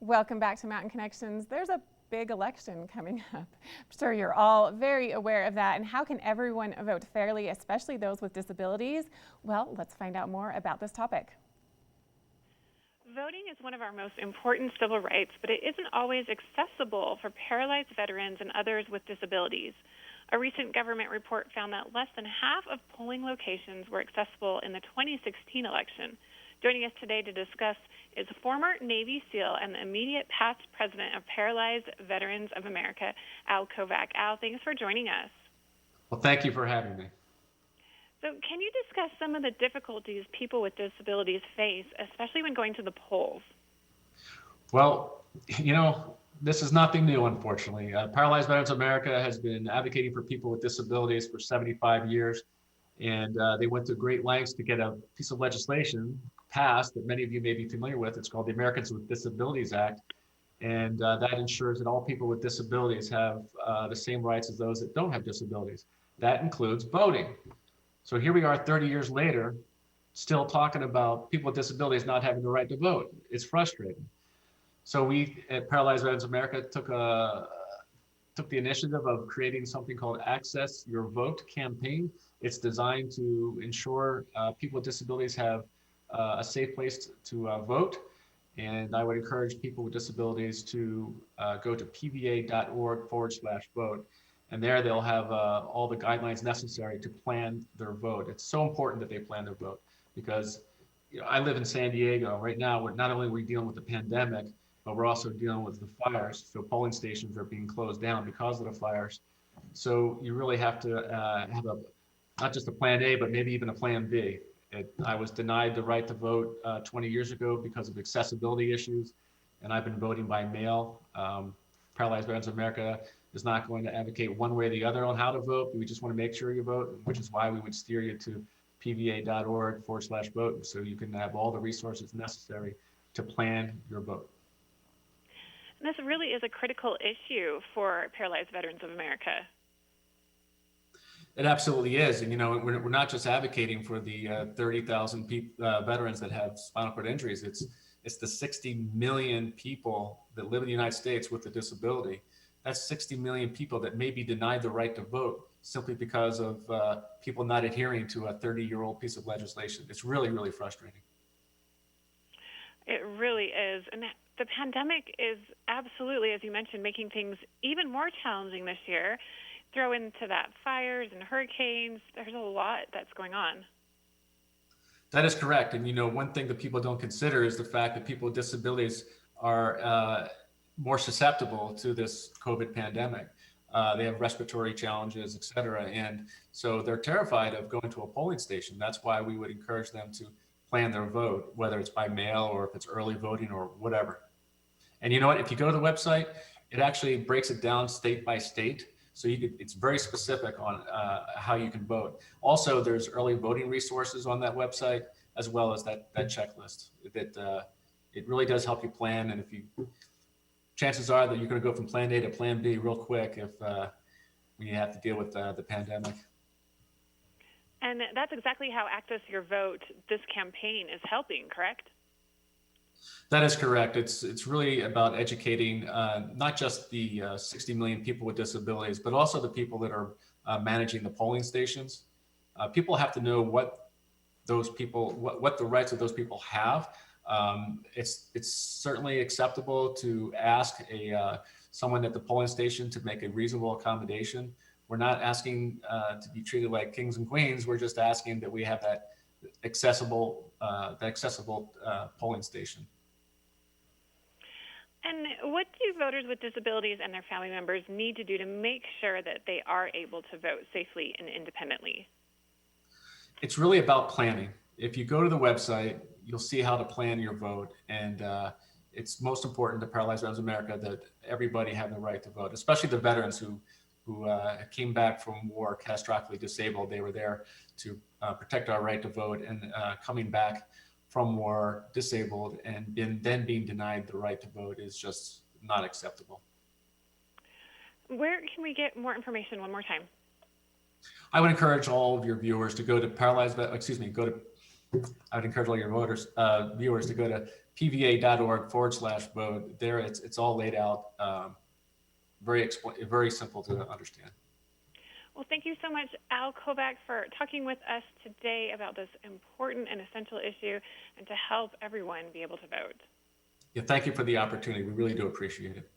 Welcome back to Mountain Connections. There's a big election coming up. I'm sure you're all very aware of that. And how can everyone vote fairly, especially those with disabilities? Well, let's find out more about this topic. Voting is one of our most important civil rights, but it isn't always accessible for paralyzed veterans and others with disabilities. A recent government report found that less than half of polling locations were accessible in the 2016 election. Joining us today to discuss is former Navy SEAL and the immediate past president of Paralyzed Veterans of America, Al Kovach. Al, thanks for joining us. Well, thank you for having me. So can you discuss some of the difficulties people with disabilities face, especially when going to the polls? Well, this is nothing new, unfortunately. Paralyzed Veterans of America has been advocating for people with disabilities for 75 years, and they went to great lengths to get a piece of legislation passed that many of you may be familiar with. It's called the Americans with Disabilities Act, and that ensures that all people with disabilities have the same rights as those that don't have disabilities. That includes voting. So here we are 30 years later, still talking about people with disabilities not having the right to vote. It's frustrating. So we at Paralyzed Veterans of America took the initiative of creating something called Access Your Vote campaign. It's designed to ensure people with disabilities have a safe place to vote. And I would encourage people with disabilities to go to pva.org/vote. And there they'll have all the guidelines necessary to plan their vote. It's so important that they plan their vote because I live in San Diego. Right now, not only are we dealing with the pandemic, but we're also dealing with the fires. So polling stations are being closed down because of the fires. So you really have to have not just a plan A, but maybe even a plan B. I was denied the right to vote 20 years ago because of accessibility issues, and I've been voting by mail. Paralyzed Veterans of America is not going to advocate one way or the other on how to vote. We just want to make sure you vote, which is why we would steer you to pva.org/vote so you can have all the resources necessary to plan your vote. And this really is a critical issue for Paralyzed Veterans of America. It absolutely is. And, we're not just advocating for the 30,000 veterans that have spinal cord injuries. It's the 60 million people that live in the United States with a disability. That's 60 million people that may be denied the right to vote simply because of people not adhering to a 30-year-old piece of legislation. It's really, really frustrating. It really is. And the pandemic is absolutely, as you mentioned, making things even more challenging this year. Throw into that fires and hurricanes. There's a lot that's going on. That is correct. And, one thing that people don't consider is the fact that people with disabilities are more susceptible to this COVID pandemic. They have respiratory challenges, et cetera. And so they're terrified of going to a polling station. That's why we would encourage them to plan their vote, whether it's by mail or if it's early voting or whatever. And you know what? If you go to the website, it actually breaks it down state by state. So it's very specific on how you can vote. Also, there's early voting resources on that website, as well as that checklist. It really does help you plan. And chances are that you're going to go from plan A to plan B real quick when you have to deal with the pandemic. And that's exactly how Access Your Vote, this campaign, is helping, correct? That is correct. It's really about educating not just the 60 million people with disabilities, but also the people that are managing the polling stations. People have to know what the rights of those people have. It's certainly acceptable to ask someone at the polling station to make a reasonable accommodation. We're not asking to be treated like kings and queens. We're just asking that we have that accessible polling station. And what do voters with disabilities and their family members need to do to make sure that they are able to vote safely and independently? It's really about planning. If you go to the website, you'll see how to plan your vote. And it's most important to Paralyzed Veterans of America that everybody have the right to vote, especially the veterans who came back from war catastrophically disabled. They were there to protect our right to vote, and coming back from war disabled and then being denied the right to vote is just not acceptable. Where can we get more information one more time? I would encourage all of your viewers to go to viewers to go to pva.org/vote. There, it's all laid out, very simple to understand. Well, thank you so much, Al Kovach, for talking with us today about this important and essential issue and to help everyone be able to vote. Yeah, thank you for the opportunity. We really do appreciate it.